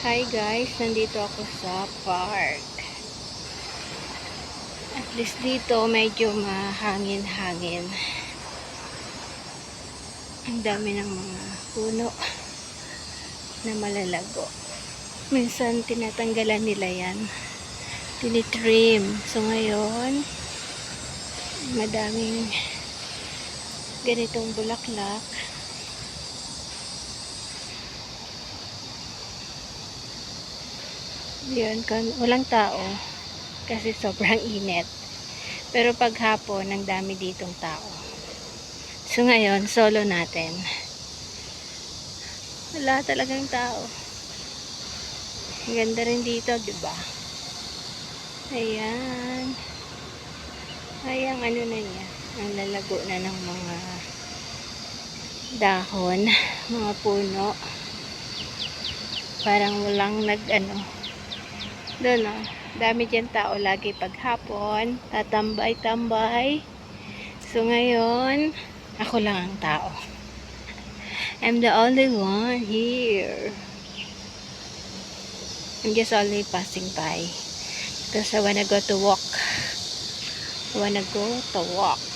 Hi guys, nandito ako sa park. At least dito medyo mahangin-hangin. Ang dami ng mga puno na malalago. Minsan tinatanggalan nila yan. Tinitrim. So ngayon, madaming ganitong bulaklak. Yun, walang tao kasi sobrang init. Pero pag hapon, ang dami ditong tao. So ngayon, solo natin. Wala talagang tao. Ang ganda rin dito, di ba? Ayan. Ayan, ano na niya. Ang lalago na ng mga dahon, mga puno. Parang walang doon o. Dami dyan tao lagi paghapon. Tatambay-tambay. So ngayon, ako lang ang tao. I'm the only one here. I'm just only passing by. Because I wanna go to walk. I wanna go to walk.